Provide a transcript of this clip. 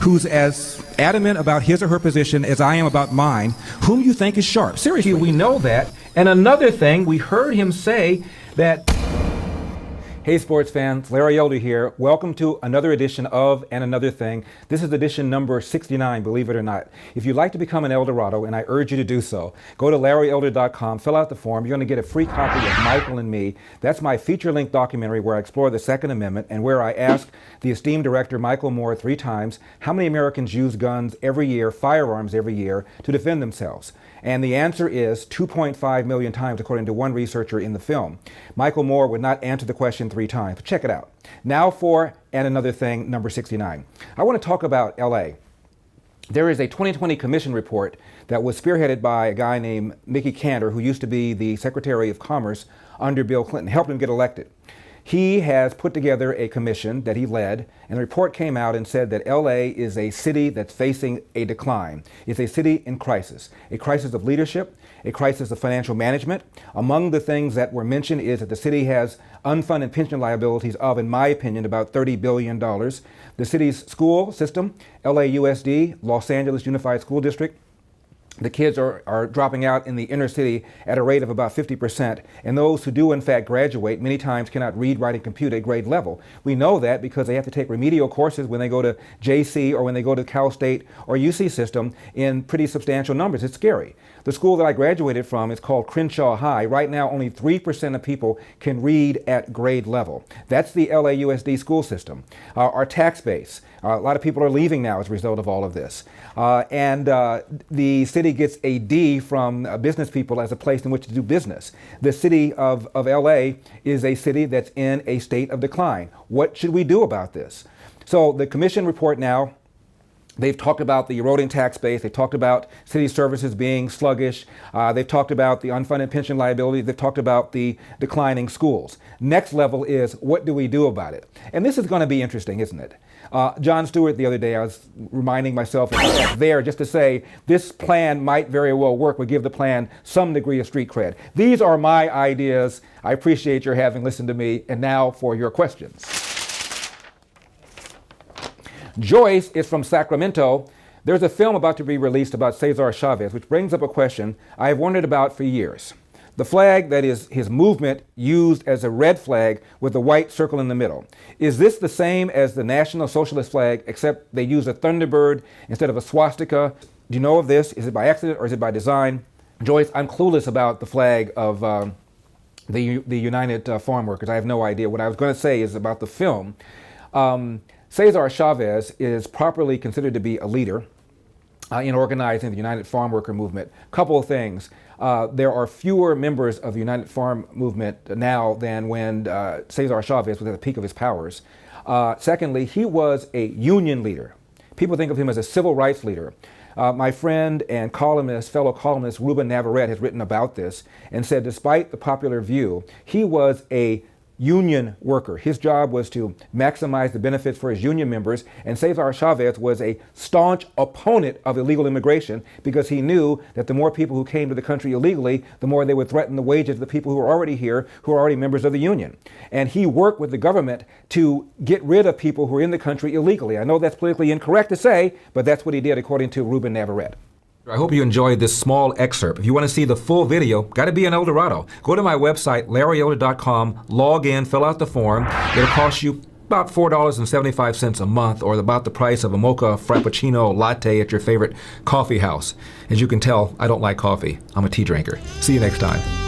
who's as adamant about his or her position as I am about mine, whom you think is sharp. Seriously, we know that. And another thing, we heard him say that... Hey sports fans, Larry Elder here. Welcome to another edition of And Another Thing. This is edition number 69, believe it or not. If you'd like to become an Eldorado, and I urge you to do so, go to LarryElder.com, fill out the form. You're going to get a free copy of Michael and Me. That's my feature-length documentary where I explore the Second Amendment and where I ask the esteemed director Michael Moore 3 times how many Americans use guns every year, firearms every year, to defend themselves. And the answer is 2.5 million times, according to one researcher in the film. Michael Moore would not answer the question 3 times. Check it out. Now for And Another Thing, number 69. I want to talk about LA. There is a 2020 commission report that was spearheaded by a guy named Mickey Cantor, who used to be the Secretary of Commerce under Bill Clinton, helped him get elected. He has put together a commission that he led, and the report came out and said that LA is a city that's facing a decline. It's a city in crisis, a crisis of leadership, a crisis of financial management. Among the things that were mentioned is that the city has unfunded pension liabilities of, in my opinion, about $30 billion. The city's school system, LAUSD, Los Angeles Unified School District, the kids are dropping out in the inner city at a rate of about 50%, and those who do in fact graduate many times cannot read, write, and compute at grade level. We know that because they have to take remedial courses when they go to JC or when they go to Cal State or UC system in pretty substantial numbers. It's scary. The school that I graduated from is called Crenshaw High. Right now, only 3% of people can read at grade level. That's the LAUSD school system. Our tax base. A lot of people are leaving now as a result of all of this. The city gets a D from business people as a place in which to do business. The city of LA is a city that's in a state of decline. What should we do about this? So the commission report now, they've talked about the eroding tax base. They've talked about city services being sluggish. They've talked about the unfunded pension liability. They've talked about the declining schools. Next level is, what do we do about it? And this is going to be interesting, isn't it? Jon Stewart, the other day, I was reminding myself there just to say this plan might very well work, would give the plan some degree of street cred. These are my ideas. I appreciate your having listened to me. And now for your questions. Joyce is from Sacramento. There's a film about to be released about Cesar Chavez, which brings up a question I have wondered about for years. The flag that is his movement used as a red flag with a white circle in the middle. Is this the same as the National Socialist flag, except they use a thunderbird instead of a swastika? Do you know of this? Is it by accident or is it by design? Joyce, I'm clueless about the flag of the United Farm Workers. I have no idea. What I was going to say is about the film. Cesar Chavez is properly considered to be a leader in organizing the United Farm Worker movement. Couple of things. There are fewer members of the United Farm movement now than when Cesar Chavez was at the peak of his powers. Secondly, he was a union leader. People think of him as a civil rights leader. My friend and fellow columnist Ruben Navarrete has written about this and said despite the popular view, he was a union worker. His job was to maximize the benefits for his union members, and Cesar Chavez was a staunch opponent of illegal immigration because he knew that the more people who came to the country illegally, the more they would threaten the wages of the people who are already here, who are already members of the union. And he worked with the government to get rid of people who are in the country illegally. I know that's politically incorrect to say, but that's what he did according to Ruben Navarrete. I hope you enjoyed this small excerpt. If you want to see the full video, got to be an Eldorado. Go to my website, LarryElder.com, log in, fill out the form. It'll cost you about $4.75 a month, or about the price of a mocha frappuccino latte at your favorite coffee house. As you can tell, I don't like coffee. I'm a tea drinker. See you next time.